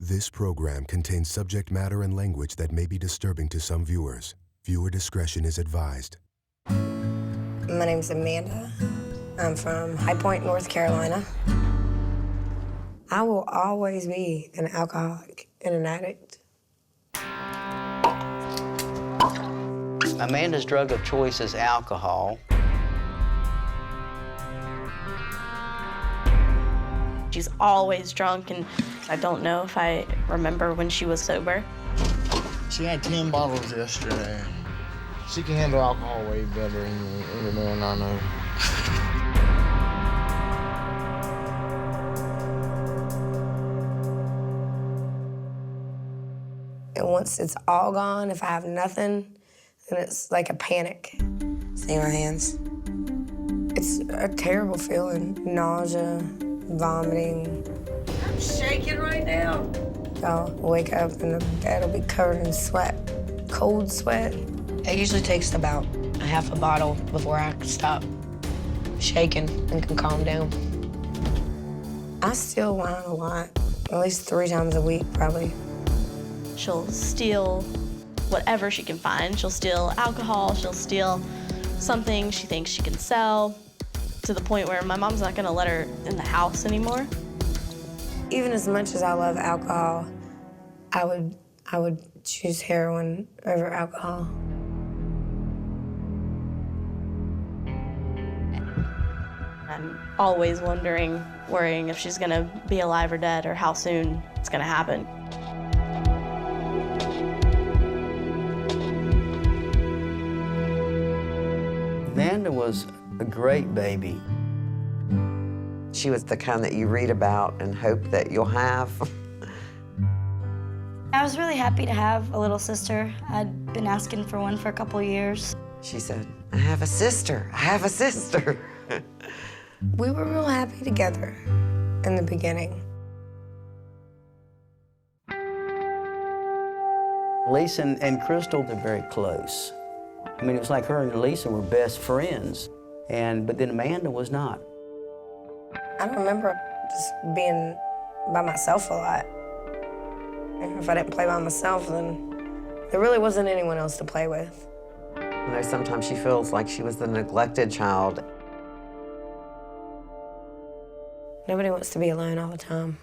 This program contains subject matter and language that may be disturbing to some viewers. Viewer discretion is advised. My name's Amanda. I'm from High Point, North Carolina. I will always be an alcoholic and an addict. Amanda's drug of choice is alcohol. She's always drunk, and I don't know if I remember when she was sober. She had 10 bottles yesterday. She can handle alcohol way better than anyone I know. And once it's all gone, if I have nothing, then it's like a panic. See my hands? It's a terrible feeling. Nausea, vomiting. I'm shaking right now. I'll wake up and the bed will be covered in sweat, cold sweat. It usually takes about a half a bottle before I stop shaking and can calm down. I still whine a lot, at least 3 times a week, probably. She'll steal whatever she can find. She'll steal alcohol, she'll steal something she thinks she can sell, to the point where my mom's not gonna let her in the house anymore. Even as much as I love alcohol, I would choose heroin over alcohol. I'm always wondering, worrying if she's gonna be alive or dead or how soon it's gonna happen. Amanda was a great baby. She was the kind that you read about and hope that you'll have. I was really happy to have a little sister. I'd been asking for one for a couple years. She said, I have a sister, I have a sister. We were real happy together in the beginning. Lisa and Crystal, they're very close. I mean, it was like her and Lisa were best friends, but then Amanda was not. I remember just being by myself a lot. And if I didn't play by myself, then there really wasn't anyone else to play with. You know, sometimes she feels like she was the neglected child. Nobody wants to be alone all the time.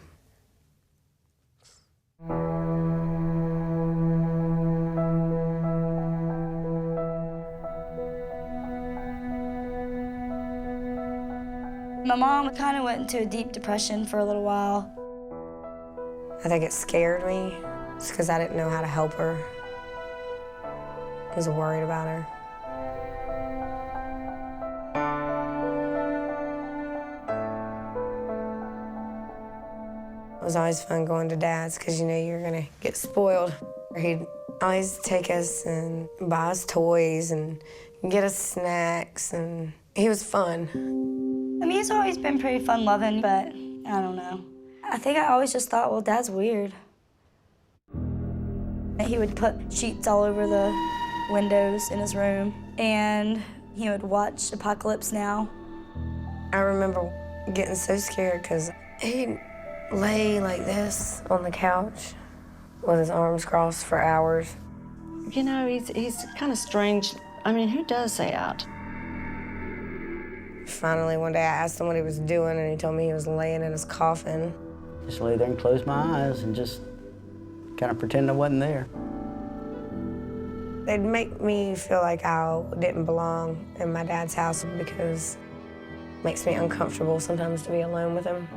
My mom kind of went into a deep depression for a little while. I think it scared me. It's because I didn't know how to help her. I was worried about her. It was always fun going to Dad's because you know you're gonna get spoiled. He'd always take us and buy us toys and get us snacks, and he was fun. I mean, he's always been pretty fun-loving, but I don't know. I think I always just thought, well, Dad's weird. He would put sheets all over the windows in his room, and he would watch Apocalypse Now. I remember getting so scared because he'd lay like this on the couch with his arms crossed for hours. You know, he's kind of strange. I mean, who does that? Finally, one day I asked him what he was doing, and he told me he was laying in his coffin. Just lay there and close my eyes and just kind of pretend I wasn't there. They'd make me feel like I didn't belong in my dad's house because it makes me uncomfortable sometimes to be alone with him.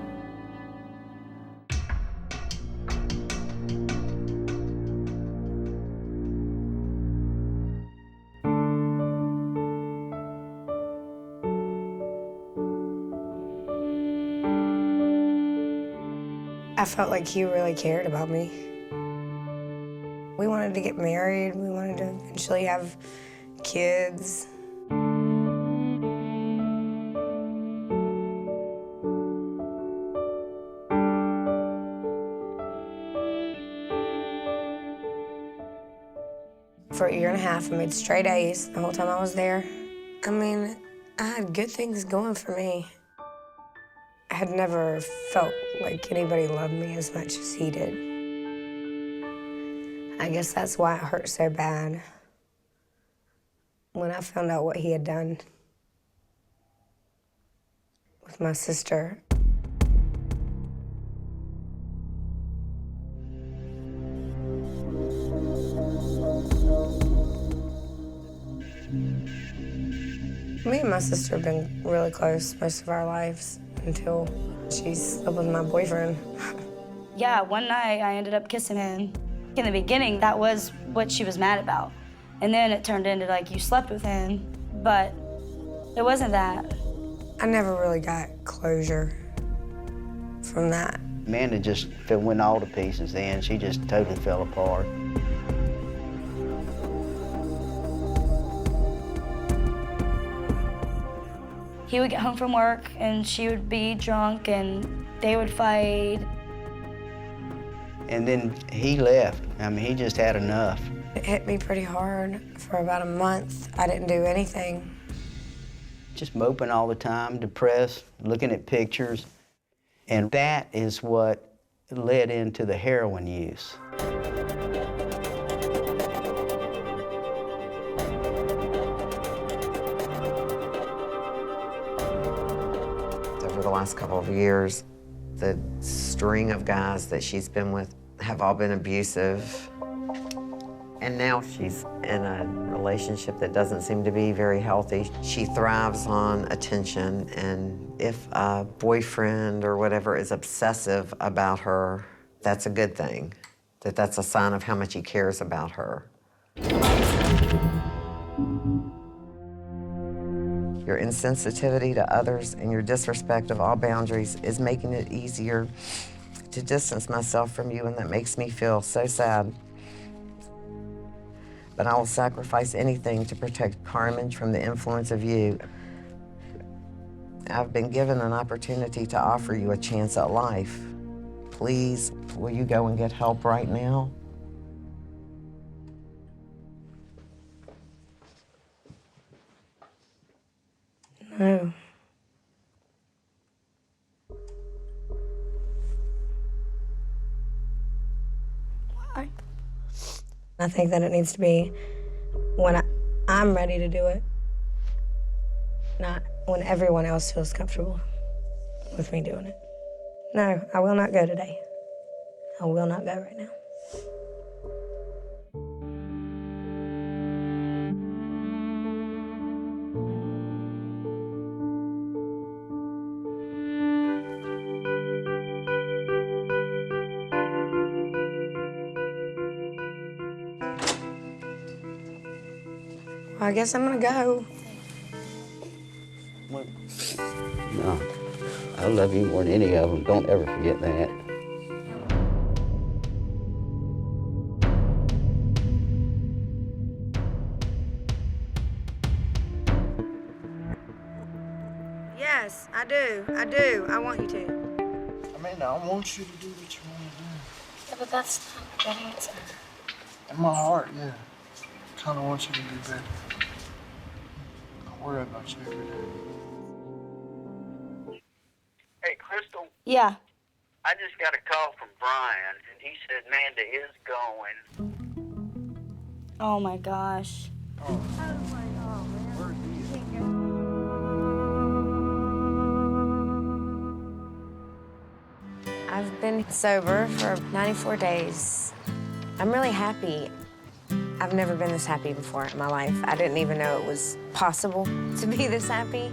I felt like he really cared about me. We wanted to get married. We wanted to eventually have kids. For a year and a half, I made straight A's the whole time I was there. I mean, I had good things going for me. I had never felt like anybody loved me as much as he did. I guess that's why it hurt so bad when I found out what he had done with my sister. Me and my sister have been really close most of our lives until she slept with my boyfriend. Yeah, one night I ended up kissing him. In the beginning, that was what she was mad about. And then it turned into like, you slept with him, but it wasn't that. I never really got closure from that. Amanda just went all to pieces then. She just totally fell apart. He would get home from work and she would be drunk and they would fight. And then he left. I mean, he just had enough. It hit me pretty hard for about a month. I didn't do anything. Just moping all the time, depressed, looking at pictures. And that is what led into the heroin use. Over the last couple of years, the string of guys that she's been with have all been abusive. And now she's in a relationship that doesn't seem to be very healthy. She thrives on attention, and if a boyfriend or whatever is obsessive about her, that's a good thing. That's a sign of how much he cares about her. Your insensitivity to others and your disrespect of all boundaries is making it easier to distance myself from you, and that makes me feel so sad. But I will sacrifice anything to protect Carmen from the influence of you. I've been given an opportunity to offer you a chance at life. Please, will you go and get help right now? No. Why? I think that it needs to be when I'm ready to do it, not when everyone else feels comfortable with me doing it. No, I will not go today. I will not go right now. Well, I guess I'm gonna go. No, I love you more than any of them. Don't ever forget that. Yes, I do. I do. I want you to. Amanda, I want you to do what you want to do. Yeah, but that's not a good answer. In my heart, yeah. I kind of want you to do better. I worry about you every day. Hey, Crystal, Yeah. I just got a call from Brian, and he said Amanda is going. Oh my gosh. I've been sober for 94 days. I'm really happy. I've never been this happy before in my life. I didn't even know it was possible to be this happy.